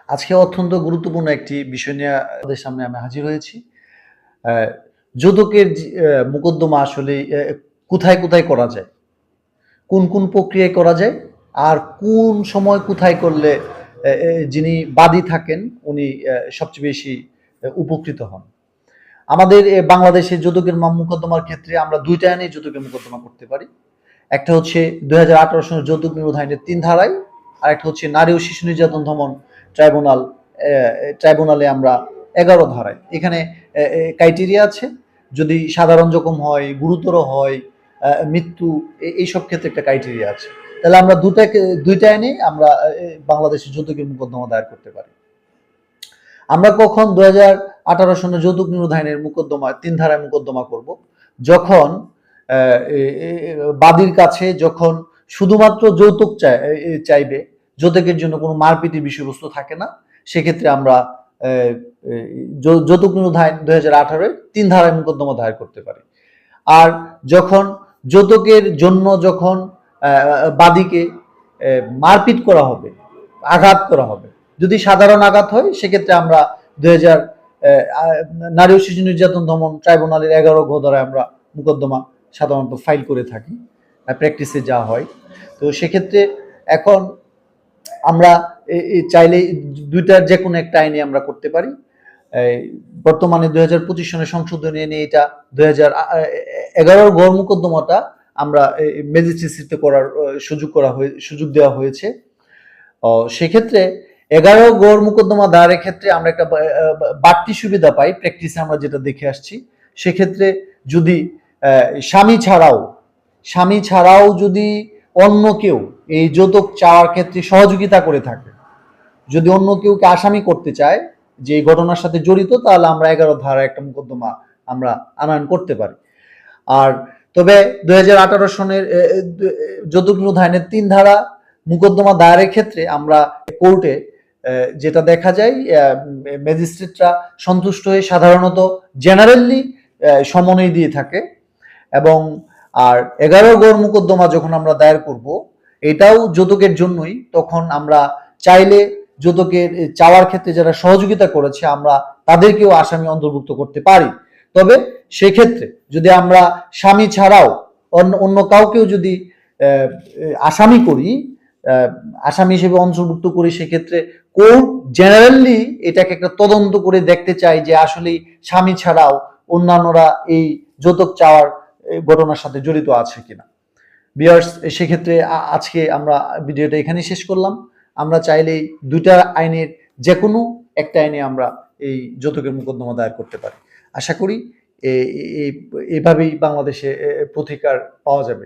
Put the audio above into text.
আজকে অত্যন্ত গুরুত্বপূর্ণ একটি বিষয় নিয়ে আপনাদের সামনে আমি হাজির হয়েছি। যৌতুকের মোকদ্দমা আসলে কোথায় কোথায় করা যায়, কোন কোন প্রক্রিয়ায় করা যায়, আর কোন সময় কোথায় করলে যিনি বাদী থাকেন উনি সবচেয়ে বেশি উপকৃত হন। আমাদের বাংলাদেশে যৌতুকের মোকদ্দমার ক্ষেত্রে আমরা দুইটা আইনে যৌতুকের মোকদ্দমা করতে পারি। একটা হচ্ছে 2018 সনের যৌতুক নিরোধ আইনের 3 ধারায়, আর একটা হচ্ছে নারী ও শিশু নির্যাতন দমন ট্রাইব্যুনালে আমরা 11 ধারায়। এখানে ক্রাইটেরিয়া আছে, যদি সাধারণ জখম হয়, গুরুতর হয়, মৃত্যু, এইসব ক্ষেত্রে একটা ক্রাইটেরিয়া আছে। তাহলে আমরা দুইটা আইনে আমরা বাংলাদেশের যৌতুকের মোকদ্দমা দায়ের করতে পারি। আমরা কখন 2018 সনের যৌতুক নিরোধ আইনের মোকদ্দমা 3 ধারায় মোকদ্দমা করব? যখন বাদীর কাছে যখন শুধুমাত্র যৌতুক চাইবে, যৌতুকের জন্য কোনো মারপিটের বিষয়বস্তু থাকে না, সেক্ষেত্রে আমরা যৌতুক নিরোধ আইন 2018 3 ধারায় মোকদ্দমা দায়ের করতে পারি। আর যখন যৌতুকের জন্য যখন বাদীকে মারপিট করা হবে, আঘাত করা হবে, যদি সাধারণ আঘাত হয় সেক্ষেত্রে আমরা 2000 নারী ও শিশু নির্যাতন দমন ট্রাইব্যুনালের 11 ধারায় আমরা মোকদ্দমা সাধারণত ফাইল করে থাকি, প্র্যাকটিসে যা হয়। তো সেক্ষেত্রে এখন আমরা চাইলে দুইটার যে কোনো একটা আইনে আমরা করতে পারি। বর্তমানে 2025 সনের সংশোধনী এনে এটা 2011 গড় মোকদ্দমাটা আমরা ম্যাজিস্ট্রেসিতে করার সুযোগ দেওয়া হয়েছে। সেক্ষেত্রে 11 গড় মোকদ্দমা দায়েরের ক্ষেত্রে আমরা একটা বাড়তি সুবিধা পাই, প্র্যাকটিসে আমরা যেটা দেখে আসছি। সেক্ষেত্রে যদি স্বামী ছাড়াও যদি অন্য কেউ এই যৌতুক চাওয়ার ক্ষেত্রে সহযোগিতা করে থাকে, যদি অন্য কেউকে আসামি করতে চায় যে এই ঘটনার সাথে জড়িত, তাহলে আমরা 11 ধারায় একটা মোকদ্দমা আমরা আনয়ন করতে পারি। আর তবে 2018 সনের যৌতুক নিরোধ আইনের 3 ধারা মোকদ্দমা দায়েরের ক্ষেত্রে আমরা কোর্টে যেটা দেখা যায়, ম্যাজিস্ট্রেটরা সন্তুষ্ট হয়ে সাধারণত জেনারেলি সমনই দিয়ে থাকে। এবং আর 11 গড় মোকদ্দমা যখন আমরা দায়ের করব, এটাও যৌতুকের জন্যই, তখন আমরা চাইলে যৌতুকের চাওয়ার ক্ষেত্রে যারা সহযোগিতা করেছে আমরা তাদেরকেও আসামি অন্তর্ভুক্ত করতে পারি। তবে সেক্ষেত্রে যদি আমরা স্বামী ছাড়াও অন্য কাউকেও যদি আসামি করি, আসামি হিসেবে অন্তর্ভুক্ত করি, সেক্ষেত্রে কোর্ট জেনারেলি এটাকে একটা তদন্ত করে দেখতে চাই যে আসলে স্বামী ছাড়াও অন্যান্যরা এই যৌতুক চাওয়ার ঘটনার সাথে জড়িত আছে কিনা। ভিউয়ার্স, সেক্ষেত্রে আজকে আমরা ভিডিওটা এখানে শেষ করলাম। আমরা চাইলেই দুইটা আইনের যে কোনো একটা আইনে আমরা এই যৌতুকের মোকদ্দমা দায়ের করতে পারি। আশা করি এভাবেই বাংলাদেশে প্রতিকার পাওয়া যাবে।